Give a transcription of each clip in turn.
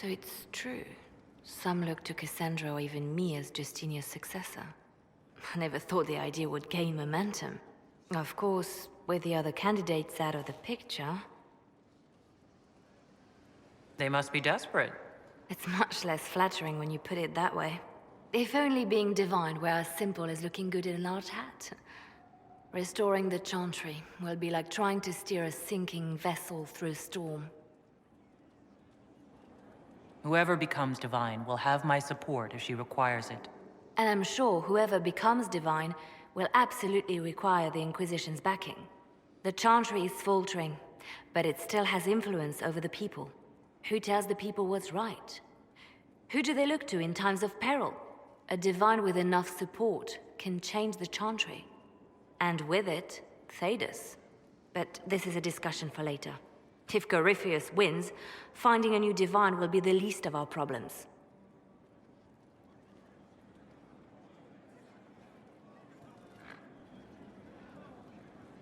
So it's true. Some look to Cassandra or even me as Justinia's successor. I never thought the idea would gain momentum. Of course, with the other candidates out of the picture... They must be desperate. It's much less flattering when you put it that way. If only being divine were as simple as looking good in a large hat. Restoring the Chantry will be like trying to steer a sinking vessel through a storm. Whoever becomes divine will have my support if she requires it. And I'm sure whoever becomes divine will absolutely require the Inquisition's backing. The Chantry is faltering, but it still has influence over the people. Who tells the people what's right? Who do they look to in times of peril? A divine with enough support can change the Chantry. And with it, Thedas. But this is a discussion for later. If Corypheus wins, finding a new divine will be the least of our problems.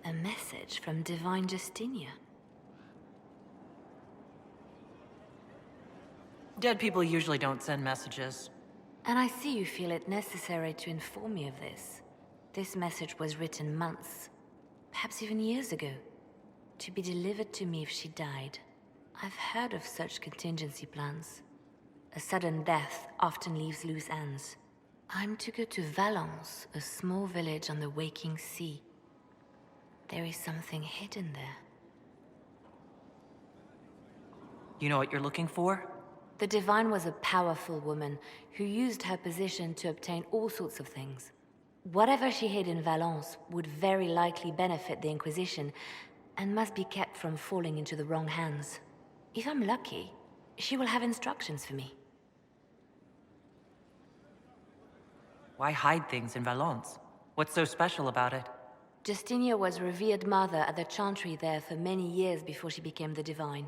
A message from Divine Justinia. Dead people usually don't send messages. And I see you feel it necessary to inform me of this. This message was written months, perhaps even years ago, to be delivered to me if she died. I've heard of such contingency plans. A sudden death often leaves loose ends. I'm to go to Valence, a small village on the waking sea. There is something hidden there. You know what you're looking for? The Divine was a powerful woman who used her position to obtain all sorts of things. Whatever she hid in Valence would very likely benefit the Inquisition and must be kept from falling into the wrong hands. If I'm lucky, she will have instructions for me. Why hide things in Valence? What's so special about it? Justinia was revered mother at the Chantry there for many years before she became the Divine.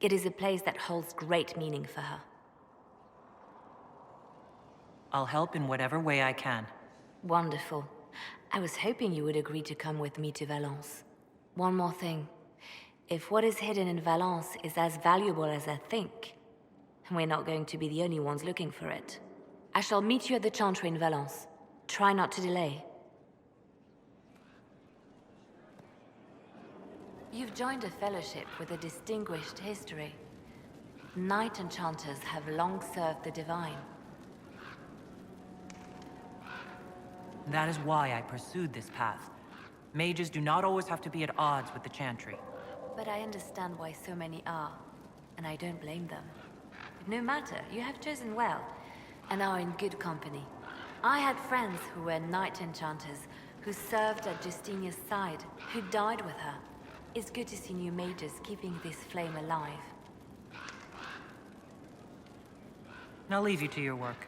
It is a place that holds great meaning for her. I'll help in whatever way I can. Wonderful. I was hoping you would agree to come with me to Valence. One more thing. If what is hidden in Valence is as valuable as I think, we're not going to be the only ones looking for it. I shall meet you at the Chantry in Valence. Try not to delay. You've joined a fellowship with a distinguished history. Knight enchanters have long served the Divine. That is why I pursued this path. Mages do not always have to be at odds with the Chantry. But I understand why so many are, and I don't blame them. But no matter, you have chosen well, and are in good company. I had friends who were knight enchanters, who served at Justinia's side, who died with her. It's good to see new mages keeping this flame alive. I'll leave you to your work.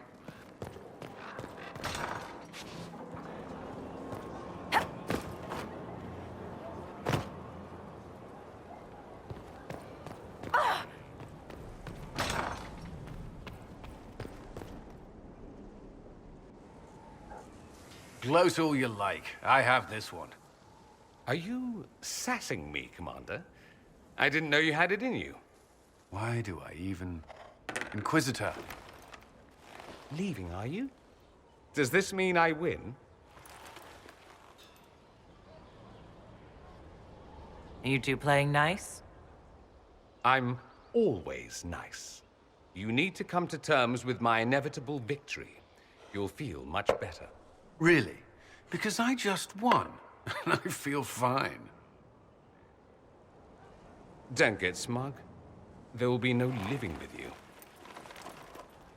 Gloat all you like. I have this one. Are you sassing me, Commander? I didn't know you had it in you. Why do I even... Inquisitor. Leaving, are you? Does this mean I win? You two playing nice? I'm always nice. You need to come to terms with my inevitable victory. You'll feel much better. Really? Because I just won. And I feel fine. Don't get smug. There will be no living with you.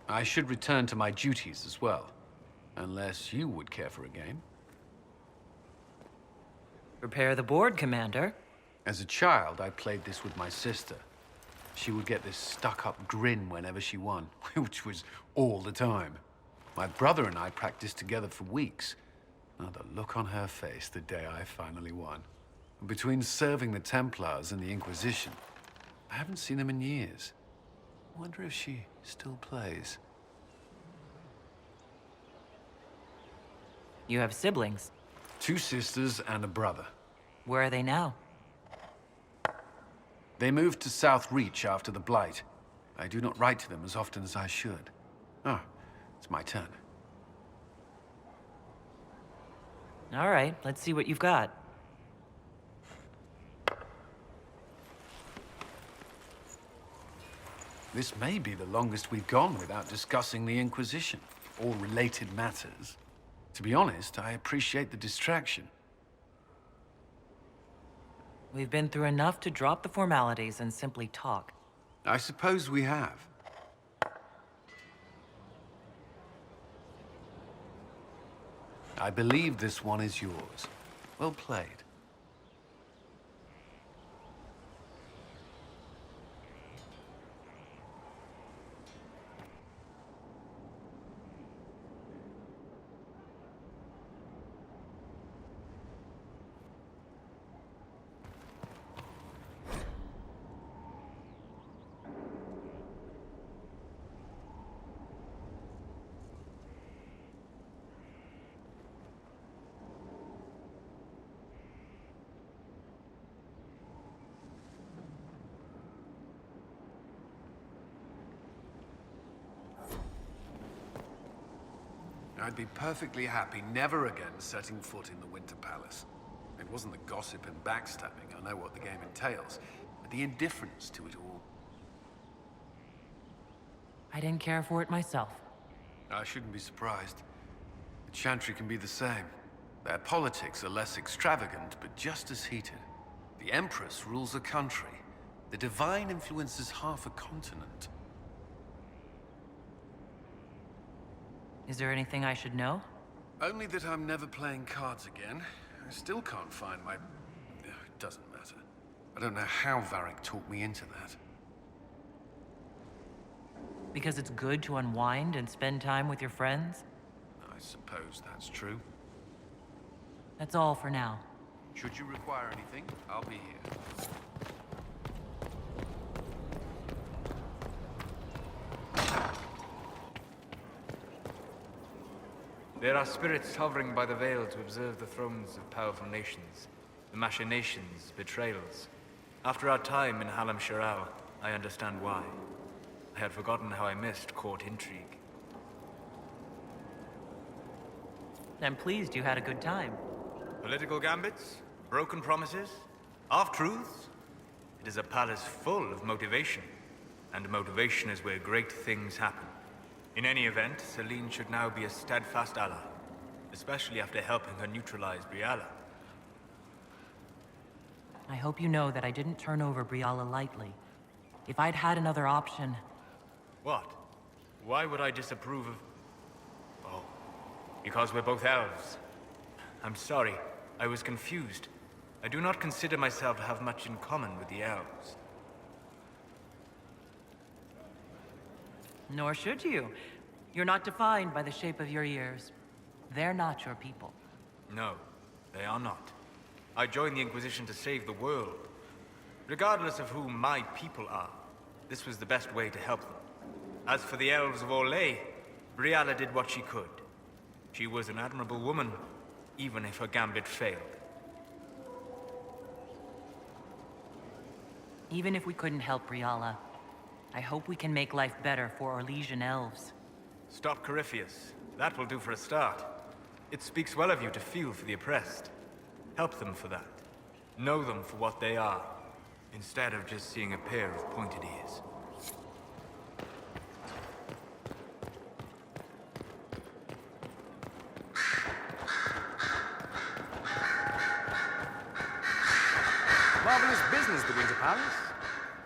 I should return to my duties as well. Unless you would care for a game. Prepare the board, Commander. As a child, I played this with my sister. She would get this stuck-up grin whenever she won, which was all the time. My brother and I practiced together for weeks. Oh, the look on her face the day I finally won. Between serving the Templars and the Inquisition, I haven't seen them in years. I wonder if she still plays. You have siblings. 2 sisters and a brother. Where are they now? They moved to South Reach after the Blight. I do not write to them as often as I should. Ah, it's my turn. All right, let's see what you've got. This may be the longest we've gone without discussing the Inquisition, or related matters. To be honest, I appreciate the distraction. We've been through enough to drop the formalities and simply talk. I suppose we have. I believe this one is yours. Well played. I'd be perfectly happy never again setting foot in the Winter Palace. It wasn't the gossip and backstabbing, I know what the game entails, but the indifference to it all. I didn't care for it myself. I shouldn't be surprised. The Chantry can be the same. Their politics are less extravagant, but just as heated. The Empress rules a country. The Divine influences half a continent. Is there anything I should know? Only that I'm never playing cards again. I still can't find my... It doesn't matter. I don't know how Varric talked me into that. Because it's good to unwind and spend time with your friends? I suppose that's true. That's all for now. Should you require anything, I'll be here. There are spirits hovering by the Veil to observe the thrones of powerful nations, the machinations, betrayals. After our time in Halam Shiral, I understand why. I had forgotten how I missed court intrigue. I'm pleased you had a good time. Political gambits, broken promises, half-truths. It is a palace full of motivation, and motivation is where great things happen. In any event, Celine should now be a steadfast ally, especially after helping her neutralize Briala. I hope you know that I didn't turn over Briala lightly. If I'd had another option... What? Why would I disapprove of... Oh, because we're both elves. I'm sorry, I was confused. I do not consider myself to have much in common with the elves. Nor should you. You're not defined by the shape of your ears. They're not your people. No, they are not. I joined the Inquisition to save the world. Regardless of who my people are, this was the best way to help them. As for the elves of Orlais, Briala did what she could. She was an admirable woman, even if her gambit failed. Even if we couldn't help Briala, I hope we can make life better for Orlesian elves. Stop Corypheus. That will do for a start. It speaks well of you to feel for the oppressed. Help them for that. Know them for what they are, instead of just seeing a pair of pointed ears. Marvelous business, the Winter Palace.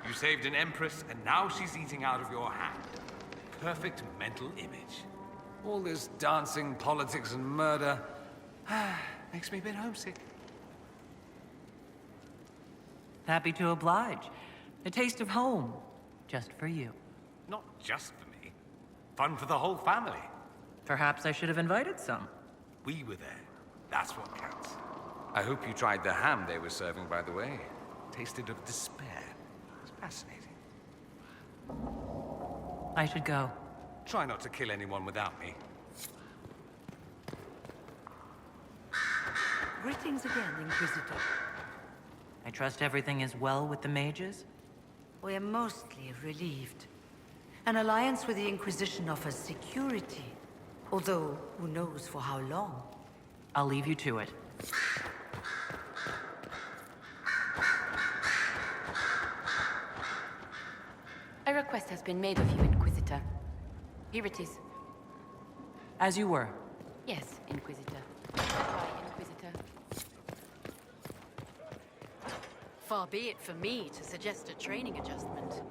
You saved an empress, and now she's eating out of your hand. Perfect mental image. All this dancing, politics, and murder... makes me a bit homesick. Happy to oblige. A taste of home. Just for you. Not just for me. Fun for the whole family. Perhaps I should have invited some. We were there. That's what counts. I hope you tried the ham they were serving, by the way. Tasted of despair. It's fascinating. I should go. Try not to kill anyone without me. Greetings again, Inquisitor. I trust everything is well with the mages? We are mostly relieved. An alliance with the Inquisition offers security. Although, who knows for how long? I'll leave you to it. A request has been made of you, Inquisitor. Here it is. As you were. Yes, Inquisitor. Why, Inquisitor? Far be it for me to suggest a training adjustment.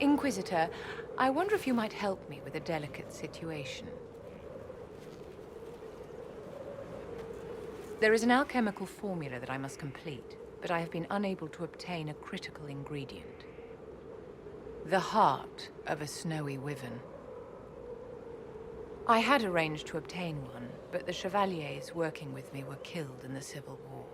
Inquisitor, I wonder if you might help me with a delicate situation. There is an alchemical formula that I must complete, but I have been unable to obtain a critical ingredient. The heart of a snowy wyvern. I had arranged to obtain one, but the chevaliers working with me were killed in the Civil War.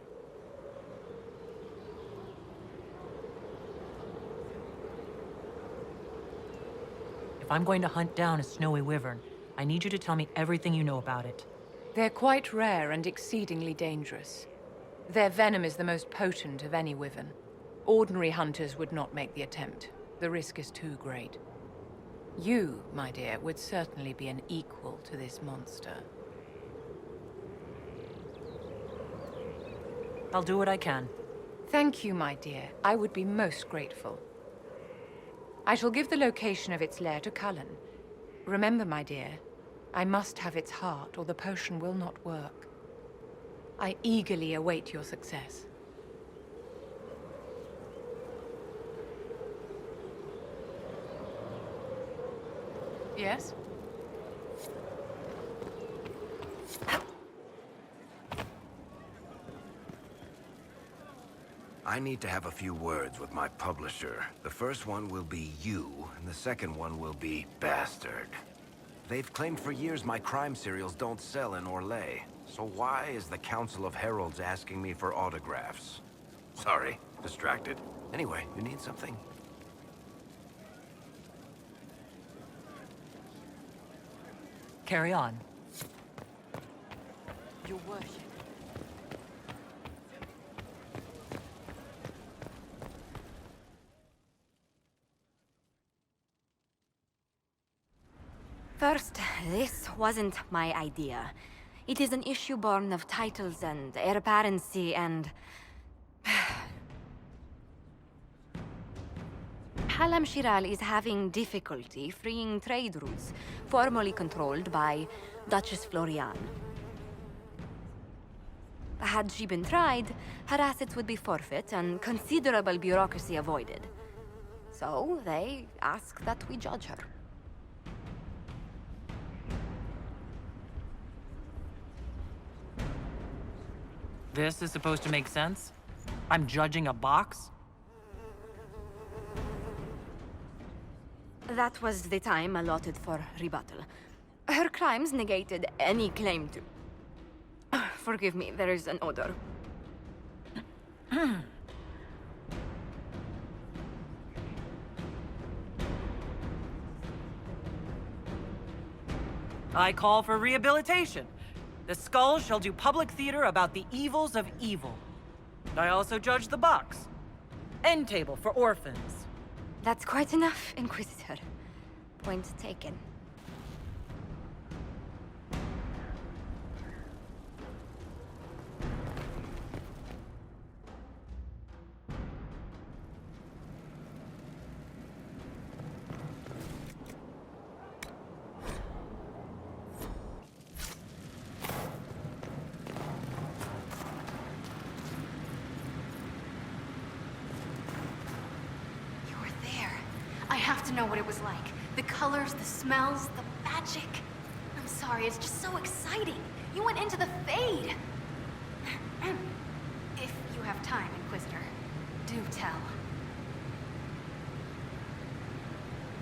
If I'm going to hunt down a snowy wyvern, I need you to tell me everything you know about it. They're quite rare and exceedingly dangerous. Their venom is the most potent of any wyvern. Ordinary hunters would not make the attempt. The risk is too great. You, my dear, would certainly be an equal to this monster. I'll do what I can. Thank you, my dear. I would be most grateful. I shall give the location of its lair to Cullen. Remember, my dear, I must have its heart, or the potion will not work. I eagerly await your success. Yes? I need to have a few words with my publisher. The first one will be you, and the second one will be Bastard. They've claimed for years my crime serials don't sell in Orlais. So why is the Council of Heralds asking me for autographs? Sorry, distracted. Anyway, you need something? Carry on. Your worship. First, this wasn't my idea. It is an issue born of titles and heir apparency and... Halam Shiral is having difficulty freeing trade routes formerly controlled by Duchess Florian. Had she been tried, her assets would be forfeit and considerable bureaucracy avoided. So they ask that we judge her. This is supposed to make sense? I'm judging a box? That was the time allotted for rebuttal. Her crimes negated any claim to... Forgive me, there is an odor. I call for rehabilitation. The skull shall do public theater about the evils of evil. I also judge the box. End table for orphans. That's quite enough, Inquisitor. Point taken. I have to know what it was like. The colors, the smells, the magic. I'm sorry, it's just so exciting. You went into the Fade. If you have time, Inquisitor, do tell.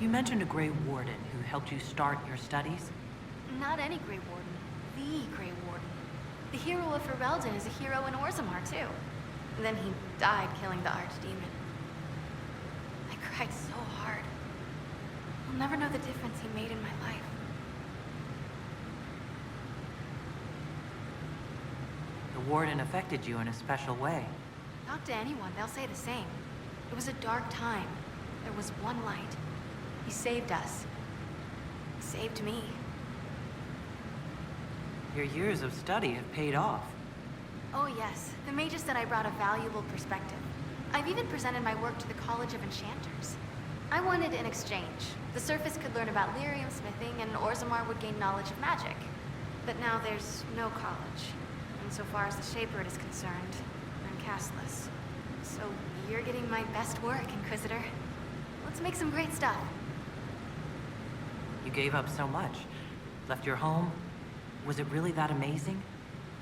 You mentioned a Grey Warden who helped you start your studies? Not any Grey Warden. The Grey Warden. The hero of Ferelden is a hero in Orzammar, too. And then he died killing the Archdemon. I cried so hard. I'll never know the difference he made in my life. The Warden affected you in a special way. Talk to anyone, they'll say the same. It was a dark time. There was one light. He saved us. He saved me. Your years of study have paid off. Oh yes, the mages said I brought a valuable perspective. I've even presented my work to the College of Enchanters. I wanted in exchange. The Surface could learn about lyrium smithing, and Orzammar would gain knowledge of magic. But now there's no college. And so far as the Shaper is concerned, I'm castless. So you're getting my best work, Inquisitor. Let's make some great stuff. You gave up so much. Left your home. Was it really that amazing?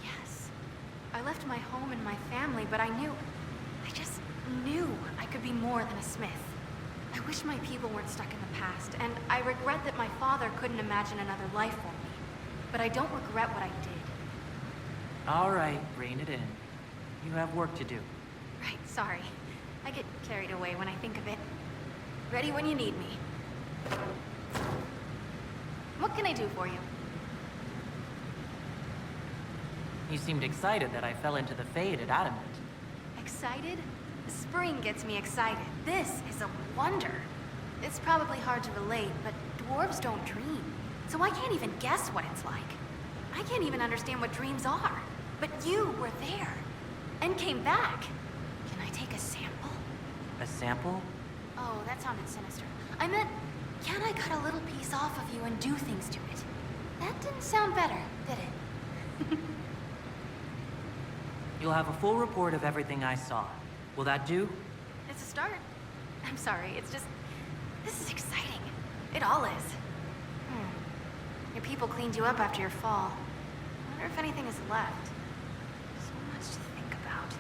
Yes. I left my home and my family, but I just knew I could be more than a smith. I wish my people weren't stuck in the past, and I regret that my father couldn't imagine another life for me. But I don't regret what I did. All right, rein it in. You have work to do. Right, sorry. I get carried away when I think of it. Ready when you need me. What can I do for you? You seemed excited that I fell into the Fade at Adamant. Excited? Spring gets me excited. This is a wonder. It's probably hard to relate, but dwarves don't dream. So I can't even guess what it's like. I can't even understand what dreams are. But you were there. And came back. Can I take a sample? A sample? Oh, that sounded sinister. I meant, can I cut a little piece off of you and do things to it? That didn't sound better, did it? You'll have a full report of everything I saw. Will that do? It's a start. I'm sorry, it's just... This is exciting. It all is. Your people cleaned you up after your fall. I wonder if anything is left. So much to think about.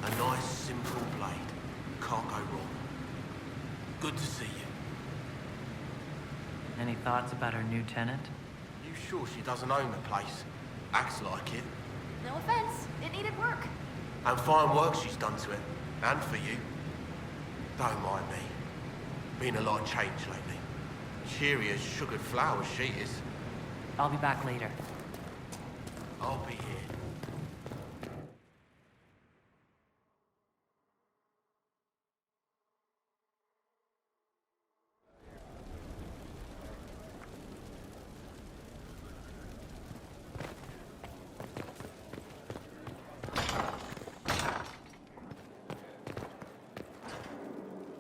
A nice, simple blade. Can't go wrong. Good to see you. Any thoughts about our new tenant? You sure she doesn't own the place? Acts like it. No offense, it needed work. And fine work she's done to it. And for you. Don't mind me. Been a lot of change lately. Cheery as sugared flowers she is. I'll be back later. I'll be here.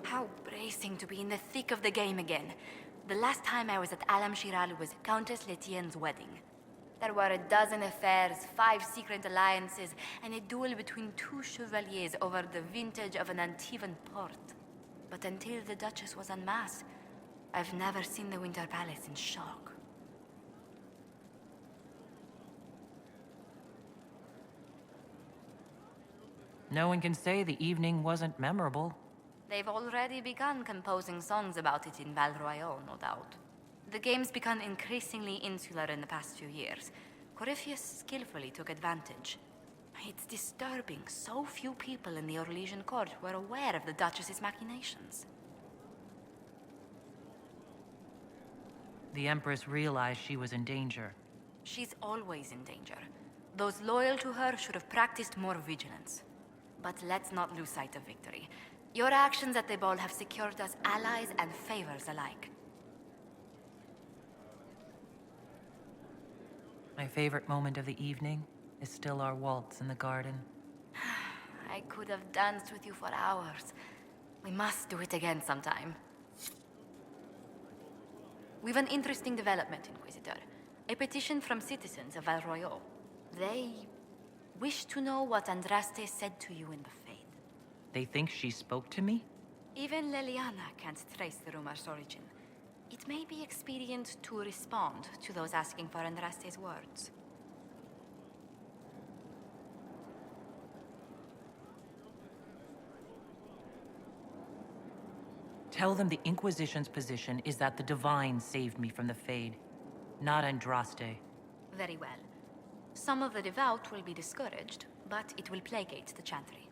How bracing to be in the thick of the game again. The last time I was at Alam Shiral was Countess Letienne's wedding. There were a dozen affairs, 5 secret alliances, and a duel between 2 chevaliers over the vintage of an Antivan port. But until the Duchess was en masse, I've never seen the Winter Palace in shock. No one can say the evening wasn't memorable. They've already begun composing songs about it in Val Royal, no doubt. The game's become increasingly insular in the past few years. Corypheus skillfully took advantage. It's disturbing so few people in the Orlesian court were aware of the Duchess's machinations. The Empress realized she was in danger. She's always in danger. Those loyal to her should have practiced more vigilance. But let's not lose sight of victory. Your actions at the ball have secured us allies and favors alike. My favorite moment of the evening is still our waltz in the garden. I could have danced with you for hours. We must do it again sometime. We've an interesting development, Inquisitor. A petition from citizens of Val Royal. They wish to know what Andraste said to you in the Fade. They think she spoke to me? Even Leliana can't trace the rumor's origin. It may be expedient to respond to those asking for Andraste's words. Tell them the Inquisition's position is that the Divine saved me from the Fade, not Andraste. Very well. Some of the devout will be discouraged, but it will placate the Chantry.